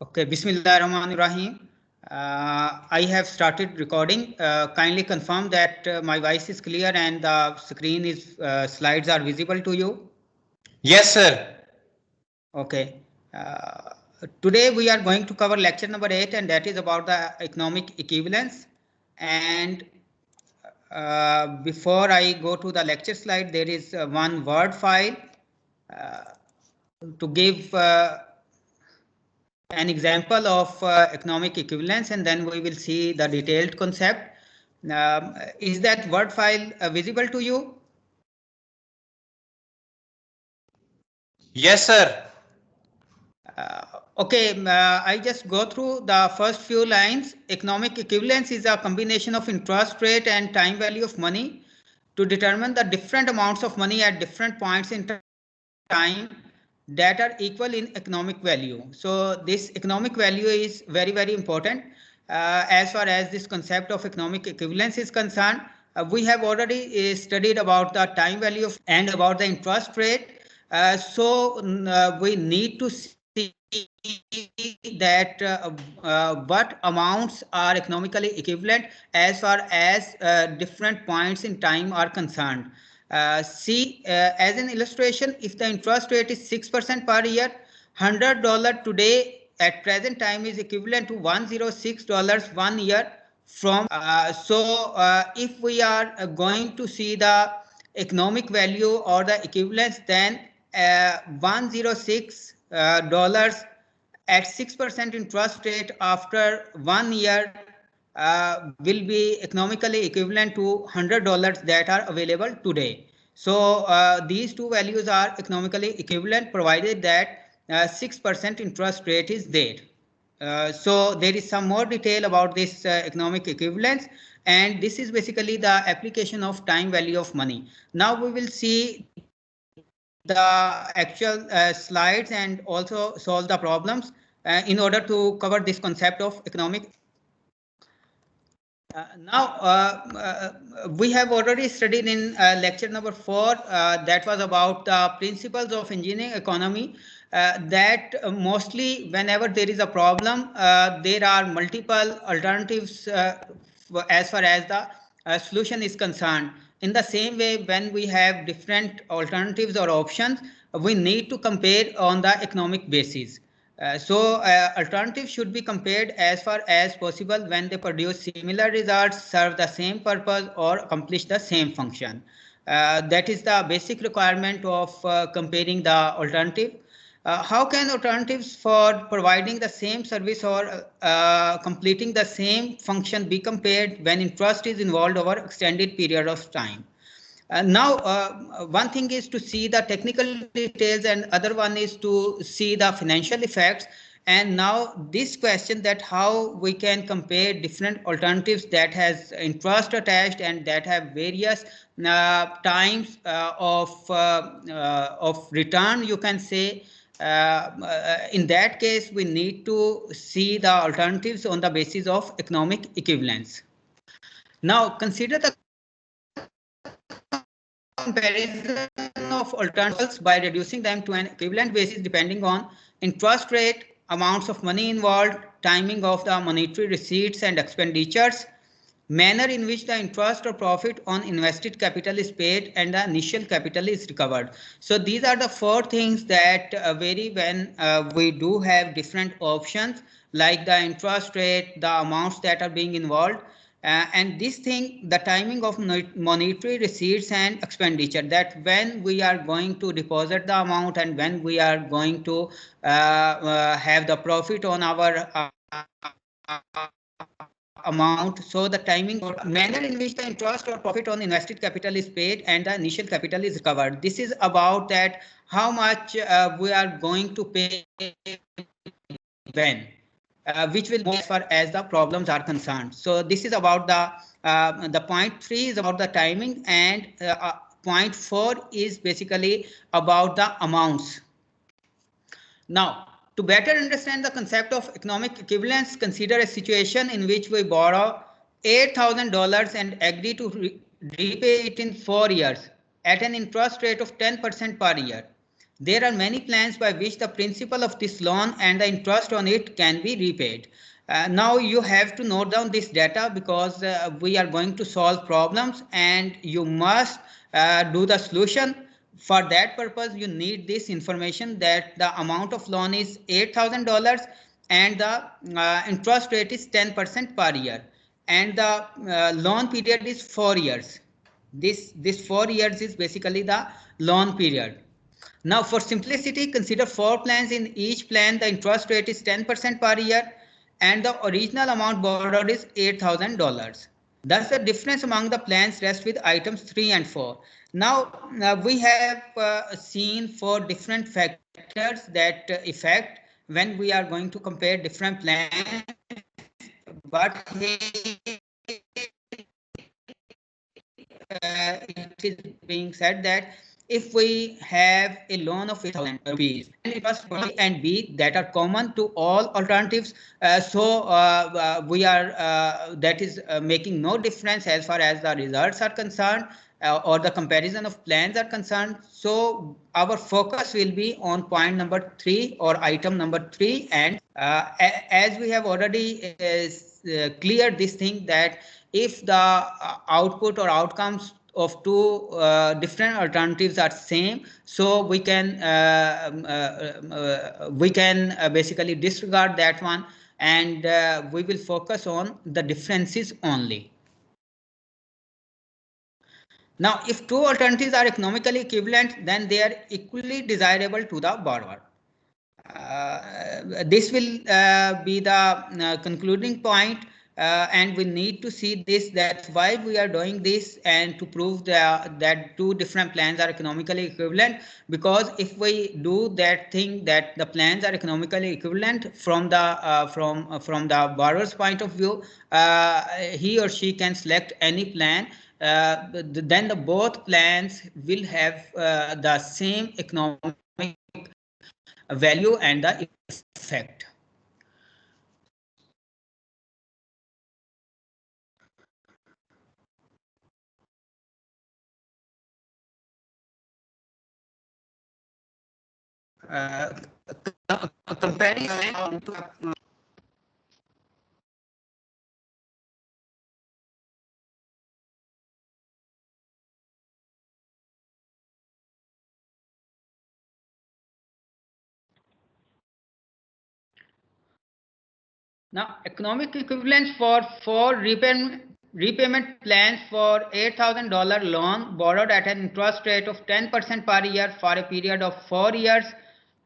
Okay, Bismillahirrahmanirrahim. I have started recording. Kindly confirm that my voice is clear and the screen is slides are visible to you. Yes, sir. Okay. Today we are going to cover lecture number 8, and that is about the economic equivalence. And before I go to the lecture slide, there is one Word file uh, to give an example of economic equivalence, and then we will see the detailed concept. Is that Word file visible to you? Yes, sir. Okay, I just go through the first few lines. Economic equivalence is a combination of interest rate and time value of money to determine the different amounts of money at different points in time that are equal in economic value. So this economic value is very, very important as far as this concept of economic equivalence is concerned. We have already studied about the time value of and about the interest rate. We need to see that what amounts are economically equivalent as far as different points in time are concerned. As an illustration, if the interest rate is 6% per year, $100 today at present time is equivalent to $106 1 year from. If we are going to see the economic value or the equivalence, then $106 at 6% interest rate after 1 year will be economically equivalent to $100 that are available today. So these two values are economically equivalent provided that 6% interest rate is there. So there is some more detail about this economic equivalence, and this is basically the application of time value of money. Now we will see the actual slides and also solve the problems in order to cover this concept of economic. We have already studied in lecture number 4 that was about the principles of engineering economy. That mostly whenever there is a problem, there are multiple alternatives as far as the solution is concerned. In the same way, when we have different alternatives or options, we need to compare on the economic basis. Alternatives should be compared as far as possible when they produce similar results, serve the same purpose, or accomplish the same function. That is the basic requirement of comparing the alternative. How can alternatives for providing the same service or completing the same function be compared when interest is involved over extended period of time? One thing is to see the technical details and other one is to see the financial effects. And now this question that how we can compare different alternatives that has interest attached and that have various times of return, you can say. In that case, we need to see the alternatives on the basis of economic equivalence. Now consider the comparison of alternatives by reducing them to an equivalent basis depending on interest rate, amounts of money involved, timing of the monetary receipts and expenditures, manner in which the interest or profit on invested capital is paid and the initial capital is recovered. So these are the 4 things that vary when we do have different options like the interest rate, the amounts that are being involved, and this thing, the timing of monetary receipts and expenditure, that when we are going to deposit the amount and when we are going to have the profit on our amount. So the timing or manner in which the interest or profit on invested capital is paid and the initial capital is recovered. This is about that how much we are going to pay when. Which will move as far as the problems are concerned. So this is about the point 3 is about the timing, and point 4 is basically about the amounts. Now, to better understand the concept of economic equivalence, consider a situation in which we borrow $8,000 and agree to repay it in 4 years at an interest rate of 10% per year. There are many plans by which the principal of this loan and the interest on it can be repaid. Now you have to note down this data because we are going to solve problems and you must do the solution. For that purpose, you need this information that the amount of loan is $8,000 and the interest rate is 10% per year, and the loan period is 4 years. This 4 years is basically the loan period. Now, for simplicity, consider 4 plans. In each plan, the interest rate is 10% per year and the original amount borrowed is $8,000. Thus, the difference among the plans rests with items 3 and 4. Now, we have seen 4 different factors that affect when we are going to compare different plans. But it is being said that if we have a loan of 8,000 rupees and interest A and B that are common to all alternatives, we are that is making no difference as far as the results are concerned or the comparison of plans are concerned. So our focus will be on point number 3 or item number 3, and as we have already cleared this thing that if the output or outcomes of two different alternatives are same, so we can basically disregard that one, and we will focus on the differences only. Now, if two alternatives are economically equivalent, then they are equally desirable to the borrower. This will be the concluding point, and we need to see this, that why we are doing this and to prove that two different plans are economically equivalent. Because if we do that thing that the plans are economically equivalent from the borrower's point of view, he or she can select any plan. Then the both plans will have the same economic value and the effect. Comparison. Now, economic equivalence for 4 repayment plans for $8,000 loan borrowed at an interest rate of 10% per year for a period of 4 years.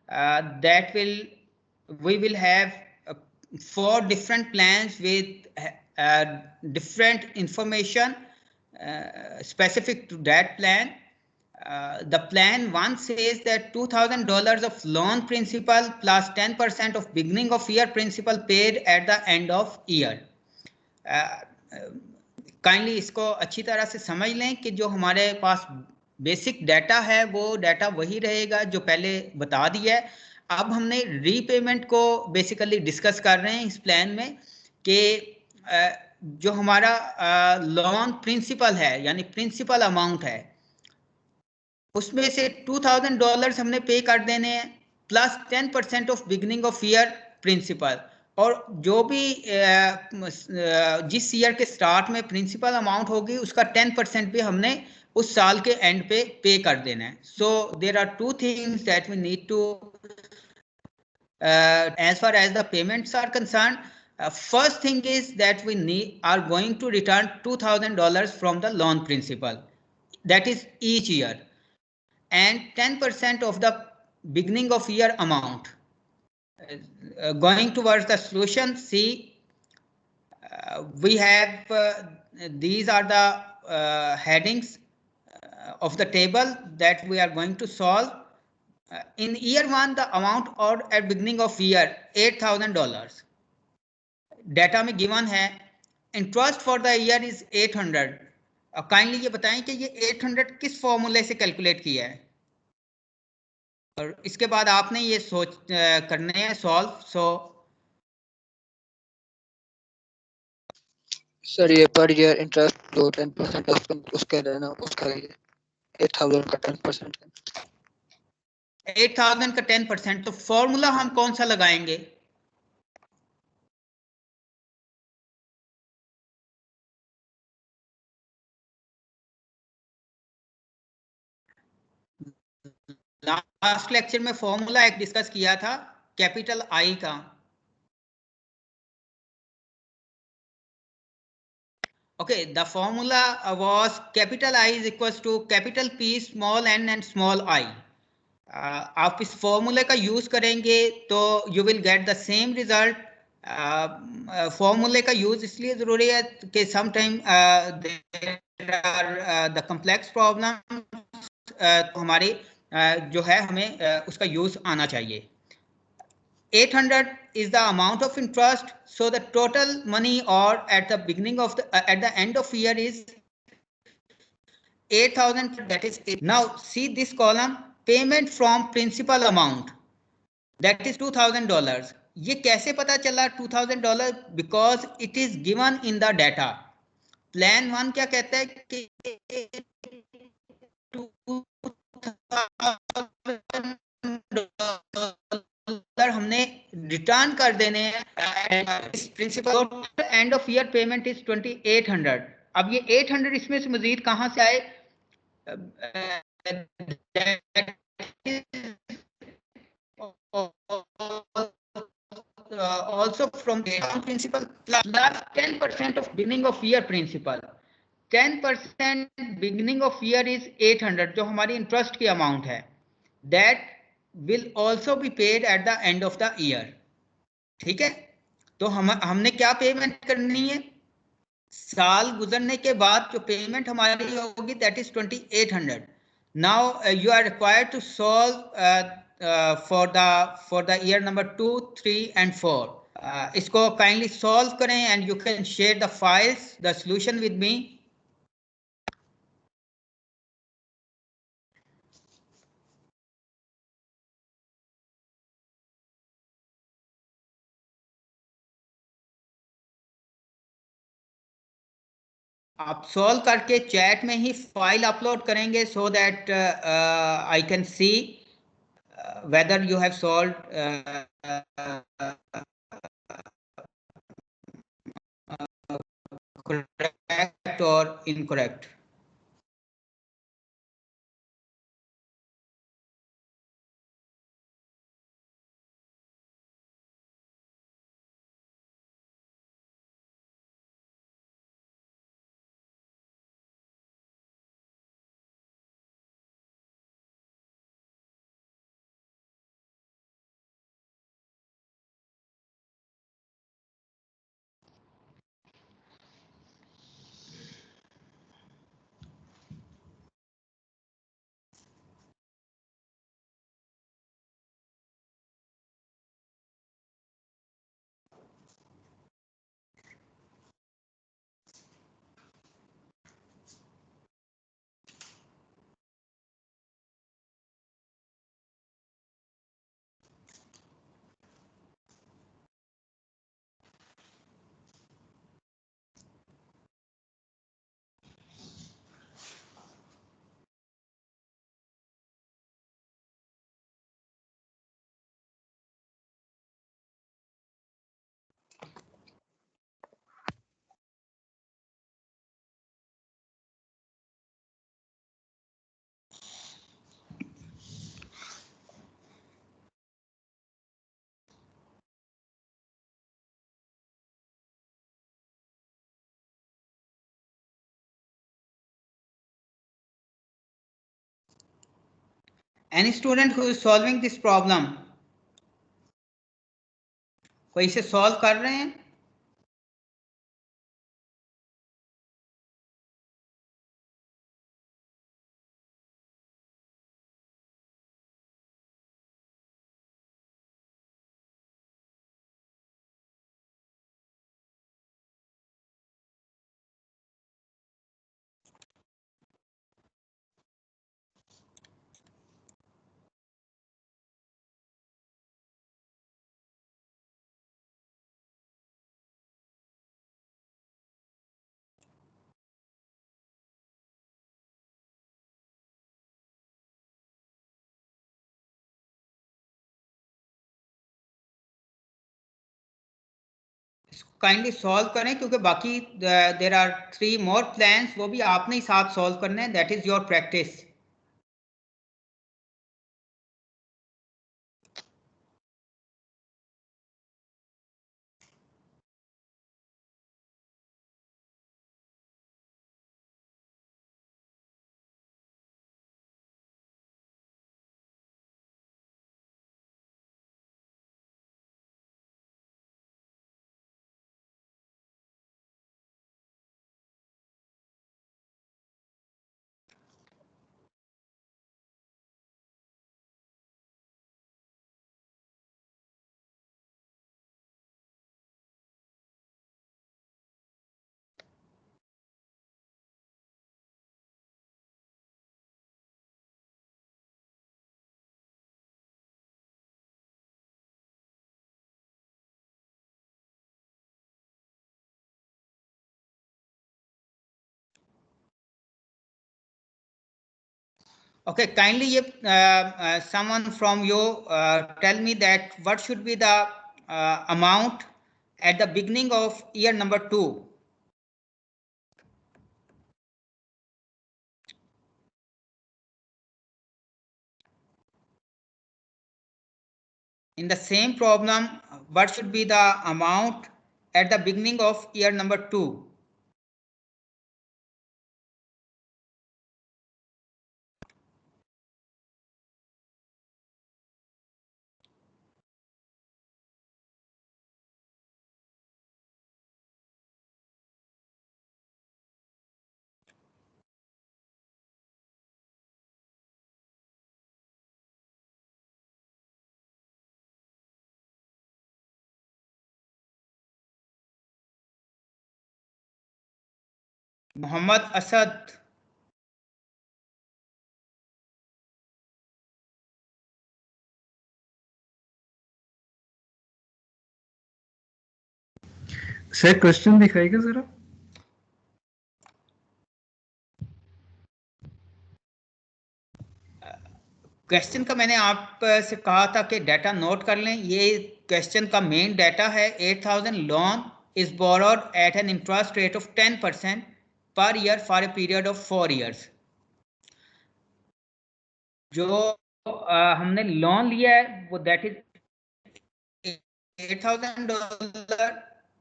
That we will have 4 different plans with different information specific to that plan. The plan 1 says that $2,000 of loan principal plus 10% of beginning of year principal paid at the end of year. Kindly इसको अच्छी तरह से समझ लें कि जो हमारे पास basic data है वो डाटा वही रहेगा जो पहले बता दिया है. अब हमने रीपेमेंट को बेसिकली डिस्कस कर रहे हैं इस प्लान में कि जो हमारा लोन प्रिंसिपल है यानी प्रिंसिपल अमाउंट है उसमें से $2,000 हमने पे कर देने हैं plus 10% of beginning of year principal. और जो भी जिस ईयर के स्टार्ट में प्रिंसिपल अमाउंट होगी उसका 10% भी हमने उस साल के एंड पे कर देना है. So there are 2 things that we need to as far as the payments are concerned. First thing is that we are going to return $2,000 from the loan principal, that is each year, and 10% of the beginning of year amount. Going towards the solution, see, we have these are the headings of the table that we are going to solve. In year 1, the amount owed at beginning of year $8,000. Data में given है. Interest for the year is 800. Kindly ये बताएं कि ये 800 किस फॉर्मूले से calculate किया है और इसके बाद आपने ये सोच करने हैं सॉल्व. सो सर ये पर ईयर इंटरेस्ट जो 10% उसके देना उसका 8,000 का 10% 8,000 का 10%, तो फॉर्मूला हम कौन सा लगाएंगे? लास्ट लेक्चर में फॉर्मूला एक डिस्कस किया था कैपिटल आई का. Okay, the formula was capital I is equals to capital P small n and small I. आप इस फॉर्मूले का यूज करेंगे तो you will get the same result. फॉर्मूले का यूज इसलिए जरूरी है कि some time the complex problem हमारी जो है हमें उसका यूज आना चाहिए. 800 is the amount of interest, so the total money or at the beginning of the at the end of year is 8,000. That is it. Now see this column, payment from principal amount, that is $2,000. ये कैसे पता चला $2,000? Because it is given in the data. Plan 1 क्या कहता है कि 2,000 हमने return कर देने हैं. Principal end of year payment is 2,800. अब ये 800 इसमें से मजीद कहां से आए? Also from the principal plus 10% of beginning of year principal. 10% beginning of year is 800, जो हमारी इंटरेस्ट की अमाउंट है. That will also be paid at the end of the year. ठीक है, तो हमने क्या पेमेंट करनी है? साल गुजरने के बाद जो पेमेंट हमारी होगी that is 2,800. Now you are required to solve for the year number 2, 3 and 4. इसको काइंडली सॉल्व करें and you can share the files, the solution with me. आप सॉल्व करके चैट में ही फाइल अपलोड करेंगे so that I can see whether you have solve correct or incorrect. Any student who is solving this problem, कोई इसे solve कर रहे हैं? काइंडली सॉल्व करें, क्योंकि बाकी देर आर 3 मोर प्लान्स, वो भी आपने ही साथ सॉल्व करने हैं. That is your practice. Okay, kindly someone from you tell me that what should be the amount at the beginning of year number 2. In the same problem, what should be the amount at the beginning of year number 2? Muhammad Asad. Sir question दिखाएगा जरा. Question का मैंने आप से कहा था कि data note कर लें. ये क्वेश्चन का मेन डाटा है. 8,000 loan is borrowed at an interest rate of 10% per year for a period of 4 years. जो हमने लोन लिया है वो दैट इज $8,000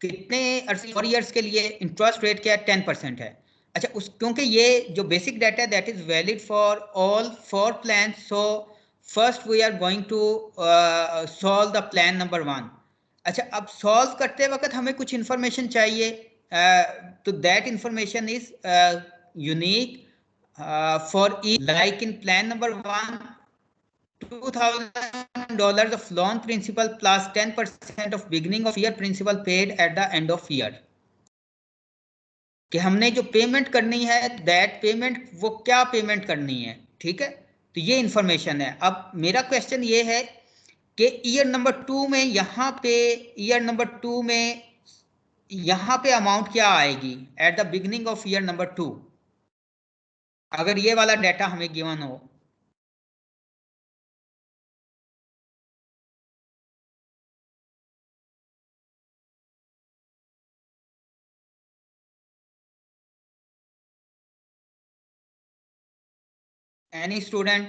कितने 4 years के लिए इंटरेस्ट रेट क्या है? 10% है. अच्छा, उस क्योंकि ये जो बेसिक डाटा है that is valid for all 4 plan. So first we are going to solve the plan number 1. अच्छा, अब सॉल्व करते वक्त हमें कुछ इंफॉर्मेशन चाहिए. तो that information is unique for E, like in plan number 1, $2,000 of loan principal plus 10% of beginning of year principal paid at the end of year. कि हमने जो पेमेंट करनी है दैट पेमेंट वो क्या पेमेंट करनी है. ठीक है, तो ये इंफॉर्मेशन है. अब मेरा क्वेश्चन ये है कि ईयर नंबर 2 में यहाँ पे अमाउंट क्या आएगी eight the beginning of year number 2, अगर ये वाला डाटा हमें गिवन हो. Any student?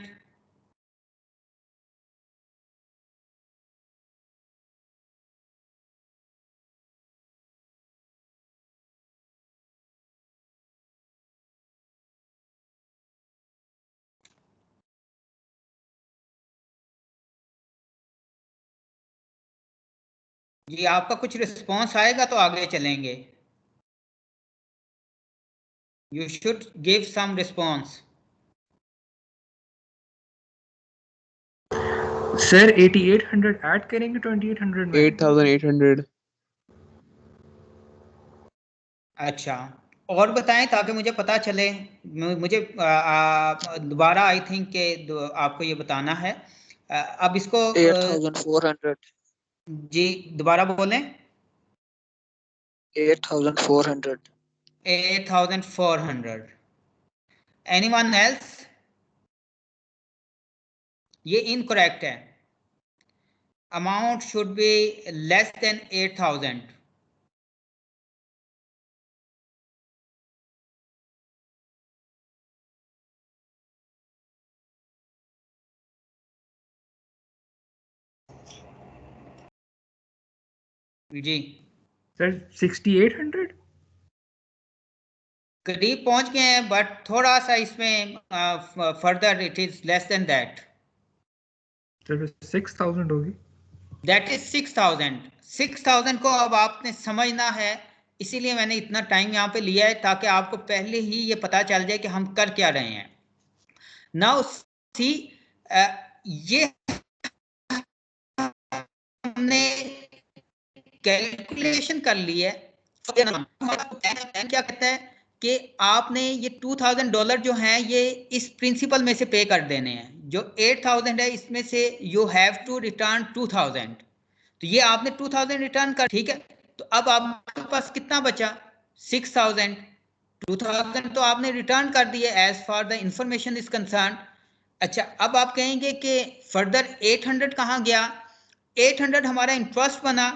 जी, आपका कुछ रिस्पॉन्स आएगा तो आगे चलेंगे. You should give some response. Sir 8800 add करेंगे 2800 में. 8,800. अच्छा, और बताएं ताकि मुझे पता चले. मुझे दोबारा आई थिंक के आपको ये बताना है. अब इसको 8,400. जी दोबारा बोलें. 8,400. 8,400. Anyone else? ये इनकरेक्ट है. Amount should be less than 8,000. जी सर 6800। करीब पहुंच गए हैं, बट थोड़ा सा इसमें further it is less than that. Sir 6000 होगी। That is 6000। 6000 को अब आपने समझना है, इसीलिए मैंने इतना टाइम यहाँ पे लिया है ताकि आपको पहले ही ये पता चल जाए कि हम कर क्या रहे हैं। नाउ सी, ये हमने कैलकुलेशन कर ली है। प्लान क्या कहता है कि आपने ये $2000 जो हैं ये इस प्रिंसिपल में से पे कर देने हैं। जो 8000 है इसमें से यू हैव टू रिटर्न 2000। तो ये आपने 2000 रिटर्न कर, ठीक है। तो अब आपके पास कितना बचा? 6000। 2000 तो आपने रिटर्न कर दिए as far the information is concern. अच्छा, अब आप कहेंगे कि फर्दर 800 कहाँ गया? 800 हमारा इंटरेस्ट बना,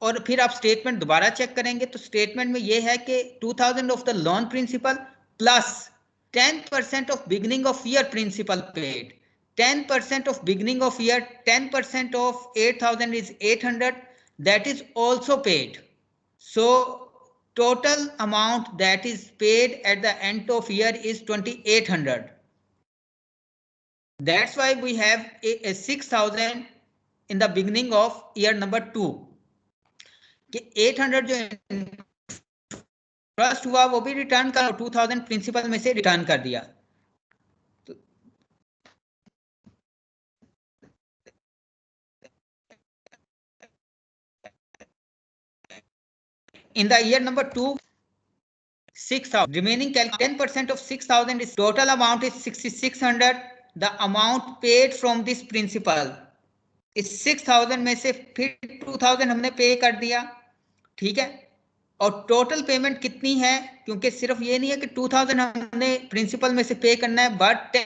और फिर आप स्टेटमेंट दोबारा चेक करेंगे तो स्टेटमेंट में ये है कि 2000 of the loan principal plus 10% of beginning of year principal paid. 10% of beginning of year, 10% of 8000 is 800, that is also paid. So total amount that is paid at the end of year is 2800. That's why we have a 6000 in the beginning of year number 2 कि 800 जो interest हुआ वो भी return कर, 2000 principal में से return कर दिया। In the year number 2, 6000 remaining, 10% of 6000 is total amount is 6600. The amount paid from this principal इस 6000 में से फिर 2000 हमने पे कर दिया, ठीक है। और टोटल पेमेंट कितनी है? क्योंकि सिर्फ ये नहीं है कि 2000 हमने प्रिंसिपल में से पे करना है, but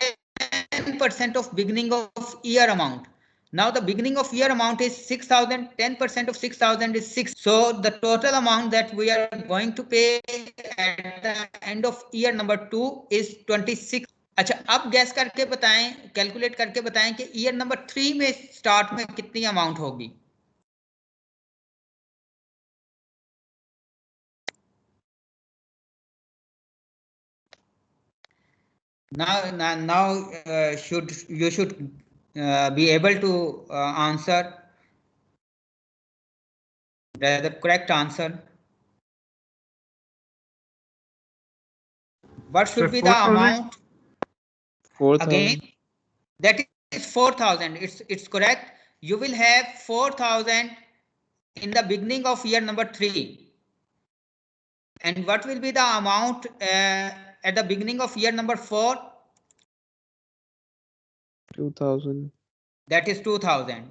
10% of beginning of year amount. Now the beginning of year amount is 6000, 10% of 6000 is 6. So the total amount that we are going to pay at the end of year number 2 is 26. अच्छा, अब gas करके बताएं, calculate करके बताएं कि year number 3 में start में कितनी अमाउंट होगी। Now you should be able to answer the correct answer. What should be the 4000? amount? 4000. Again, that is 4000. It's correct. You will have 4000 in the beginning of year number 3. And what will be the amount at the beginning of year number 4? 2000. That is 2000.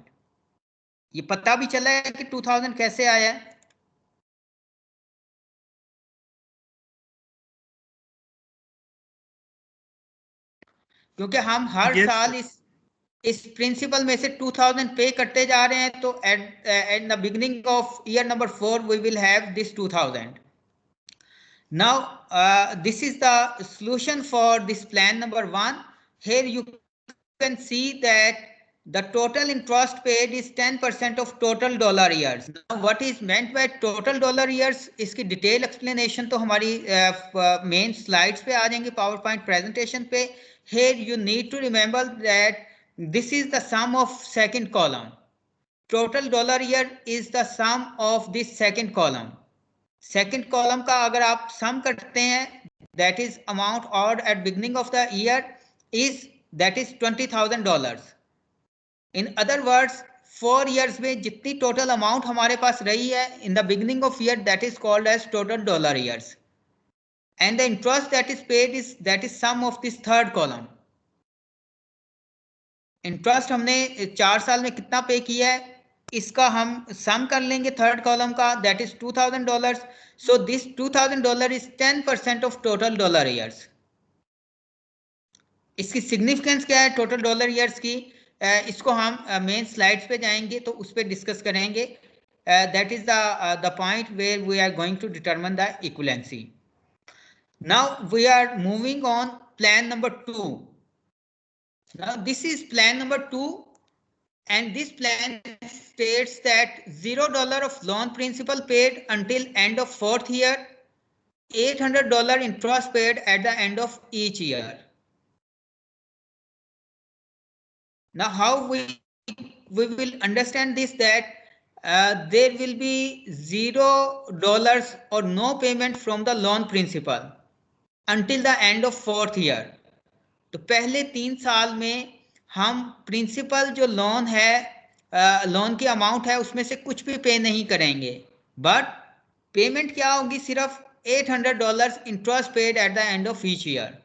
ये पता भी चला है कि 2000 कैसे आया है? क्योंकि हम हर साल इस प्रिंसिपल में से 2000 पे करते जा रहे हैं, तो at the beginning of year number 4 we will have this 2000. Now this is the solution for this plan number 1. Here you can see that the total interest paid is 10% of total dollar years. Now what is meant by total dollar years? इसकी detail explanation तो हमारी main slides पे आ जाएंगे, power point presentation पे। Here you need to remember that this is the sum of second column. Total dollar year is the sum of this second column. Second column का अगर आप sum करते हैं, that is amount owed at beginning of the year is that is $20,000. In other words 4 years में जितनी total amount हमारे पास रही है in the beginning of year, that is called as total dollar years, and the interest that is paid is that is sum of this third column. Interest हमने 4 साल में कितना पे किया है, इसका हम सम कर लेंगे थर्ड कॉलम का, that is $2000. So this $2000 is 10% of total dollar years. इसकी सिग्निफिकेंस क्या है टोटल डॉलर ईयर्स की, इसको हम मेन स्लाइड्स पे जाएंगे तो उस पर डिस्कस करेंगे। That is the point where we are going to determine the equivalency. Now we are moving on plan number 2. Now this is plan number 2, and this plan states that $0 of loan principal paid until end of 4th year, $800 interest paid at the end of each year. Now how we will understand this, that there will be $0 or no payment from the loan principal until the end of 4th year. तो पहले 3 साल में हम principal जो loan है, loan की amount है, उसमें से कुछ भी पे नहीं करेंगे, बट पेमेंट क्या होगी, सिर्फ $800 interest paid at the end of each year.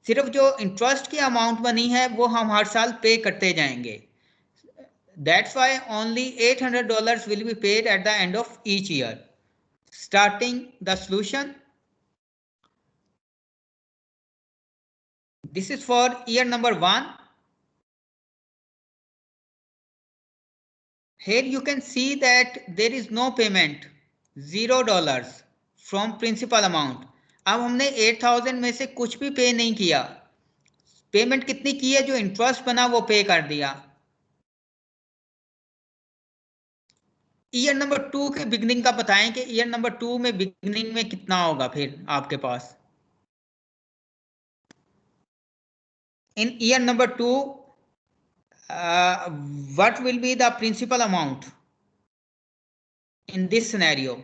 सिर्फ जो इंटरेस्ट की अमाउंट बनी है वो हम हर साल पे करते जाएंगे. That's why only $800 will be paid at the end of each year. Starting the solution. This is for year number 1. Here you can see that there is no payment, $0 from principal amount. अब हमने 8,000 में से कुछ भी पे नहीं किया. Payment कितनी की है, जो इंटरेस्ट बना वो पे कर दिया. ईयर नंबर 2 के बिगनिंग का बताएं कि ईयर नंबर 2 में बिगनिंग में कितना होगा फिर आपके पास. In year number 2, what will be the principal amount in this scenario?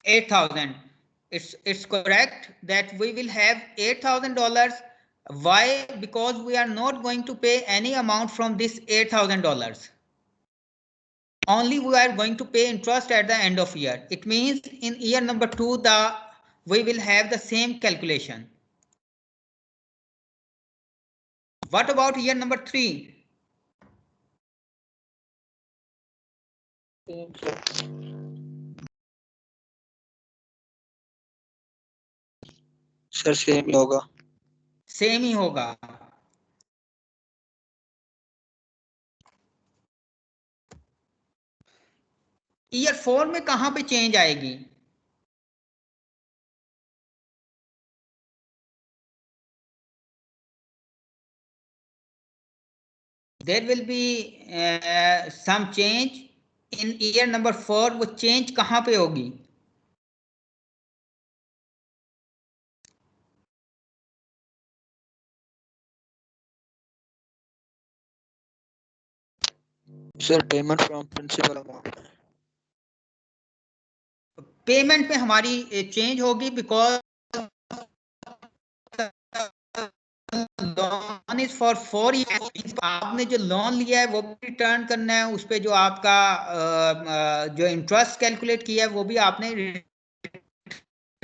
$8,000. It's correct that we will have $8,000. Why? Because we are not going to pay any amount from this $8,000. Only we are going to pay interest at the end of year. It means in year number 2 we will have the same calculation. What about year number 3? Sir same ही होगा. Same ही होगा. Year 4 में कहां पे change आएगी? There will be some change in year number 4. वो change कहां पे होगी? Sir payment from principal amount. Payment में हमारी चेंज होगी because loan is for 4 years. आपने जो लोन लिया है वो भी रिटर्न करना है, उस पे जो आपका जो इंटरेस्ट कैलकुलेट किया है वो भी आपने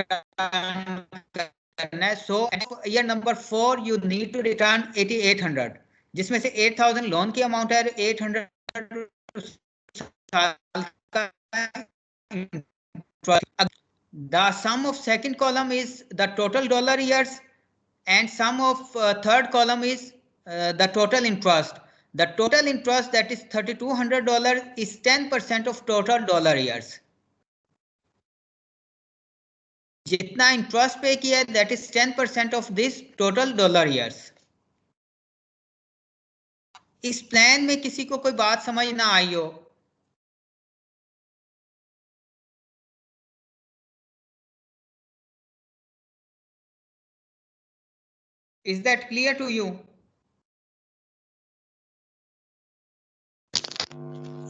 करना है. So year number 4 you need to return 8800, जिसमें से 8,000 लोन की अमाउंट है, 800 The sum of second column is the total dollar years, and sum of third column is the total interest. The total interest, that is $3,200, is 10% of total dollar years. जितना interest पे किया है that is 10% of this total dollar years. इस plan में किसी को कोई बात समझ ना आई हो? Is that clear to you?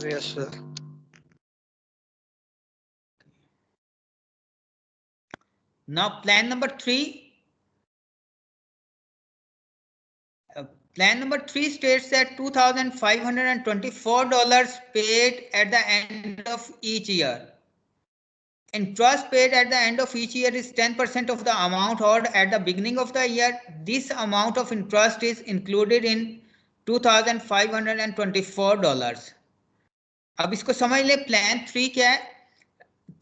Yes, sir. Now plan number 3. Plan number 3 states that $2,524 paid at the end of each year. Interest paid at the end of each year is 10% of the amount owed at the beginning of the year. This amount of interest is included in $2,524. अब इसको समझ ले, plan 3 क्या है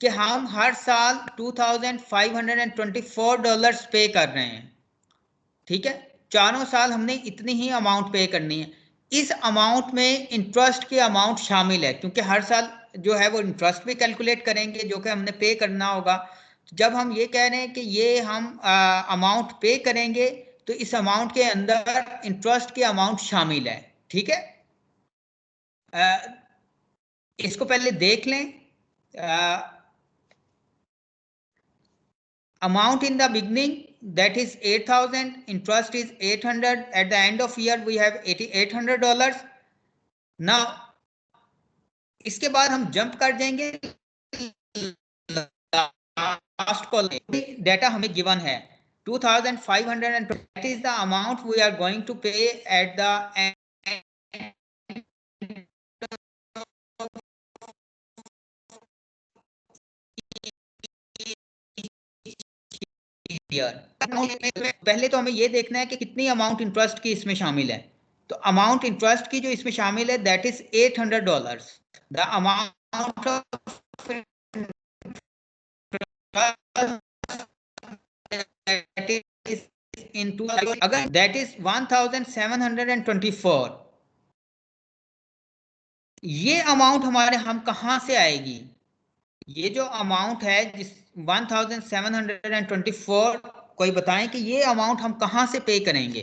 कि हम हर साल $2,524 पे कर रहे हैं. ठीक है, चारों साल हमने इतनी ही अमाउंट पे करनी है। इस अमाउंट में इंटरेस्ट की अमाउंट शामिल है, क्योंकि हर साल जो है वो इंटरेस्ट भी कैलकुलेट करेंगे जो कि हमने पे करना होगा। जब हम ये कह रहे हैं कि ये हम अमाउंट पे करेंगे तो इस अमाउंट के अंदर इंटरेस्ट की अमाउंट शामिल है। ठीक है, इसको पहले देख लें। Amount in the beginning, that is 8,000, interest is 800, at the end of year we have $800. Now इसके बाद हम जंप कर जाएंगे लास्ट कॉलम। डेटा हमें गिवन है 2,500, that is the amount we are going to pay at the end year. पहले तो हमें ये देखना है कि कितनी अमाउंट इंटरेस्ट की इसमें शामिल है। तो अमाउंट इंटरेस्ट की जो इसमें शामिल है that is $800। The amount into, अगर दैट इज 1,724, ये अमाउंट हमारे हम कहां से आएगी? ये जो अमाउंट है जिस 1,724, कोई बताएं कि ये अमाउंट हम कहां से पे करेंगे?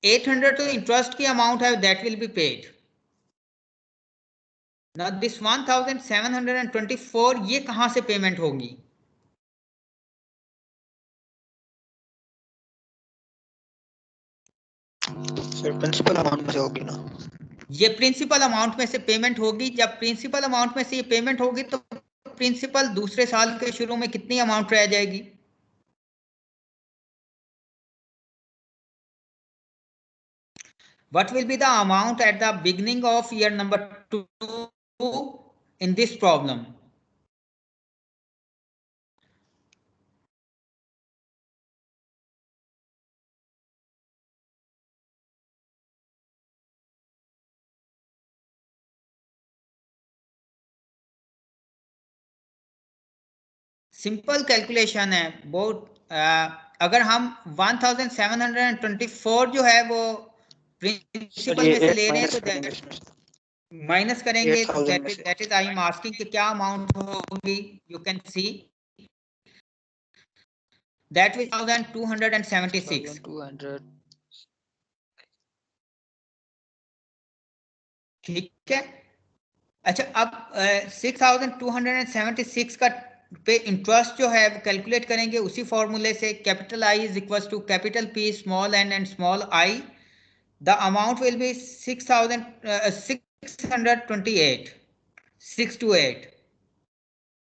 800 तो इंटरेस्ट की अमाउंट है, that will be paid. Now this 1,724 ये कहां से पेमेंट होगी? सर प्रिंसिपल अमाउंट में से होगी ना? ये प्रिंसिपल अमाउंट में से पेमेंट होगी। जब प्रिंसिपल अमाउंट में से ये पेमेंट होगी तो प्रिंसिपल दूसरे साल के शुरू में कितनी अमाउंट रह जाएगी? What will be the amount at the beginning of year number 2 in this problem? Simple calculation है बहुत। अगर हम 1,724 जो है वो प्रिंसिपल में से ले रहे हैं तो माइनस करेंगे, that is I am asking कि क्या अमाउंट होगी। You can see that will 1,276। ठीक है, अच्छा अब 6,276 का पे इंटरेस्ट जो है वो कैलकुलेट करेंगे उसी फॉर्मूले से। Capital I is equal to capital P small n and small i. The amount will be 6,628 628।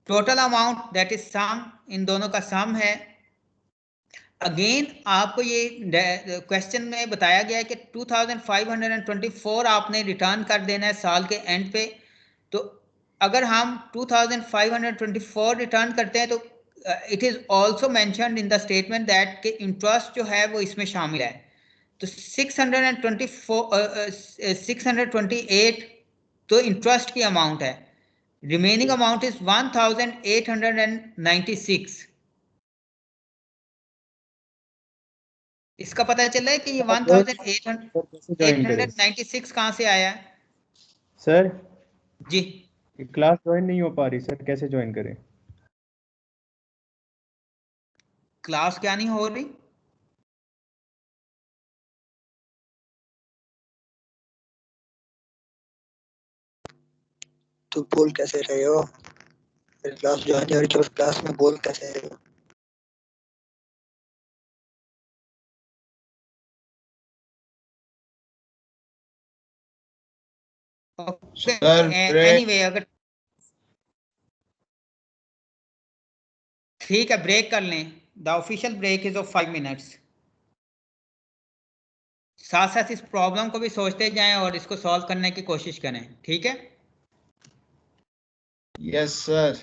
Total amount that is sum, इन दोनों का सम है। अगेन आपको ये क्वेश्चन में बताया गया है कि 2,524 आपने रिटर्न कर देना है साल के एंड पे। तो अगर हम 2,524 रिटर्न करते हैं तो it is also mentioned in the statement that के इंटरेस्ट जो है वो इसमें शामिल है। तो 628 तो इंटरेस्ट की अमाउंट है। Remaining amount is 1,896। इसका पता चला है कि ये 1,896 कहां से आया है? सर जी क्लास ज्वाइन नहीं हो पा रही सर, कैसे ज्वाइन करें? क्लास क्या नहीं हो रही? तो बोल कैसे रहे हो? क्लास ज्वाइन हो रही है, क्लास में बोल कैसे रहे हो? एनीवे अगर ठीक है ब्रेक कर लें। The official break is of 5 minutes. साथ साथ इस प्रॉब्लम को भी सोचते जाएं और इसको सॉल्व करने की कोशिश करें। ठीक है? Yes sir.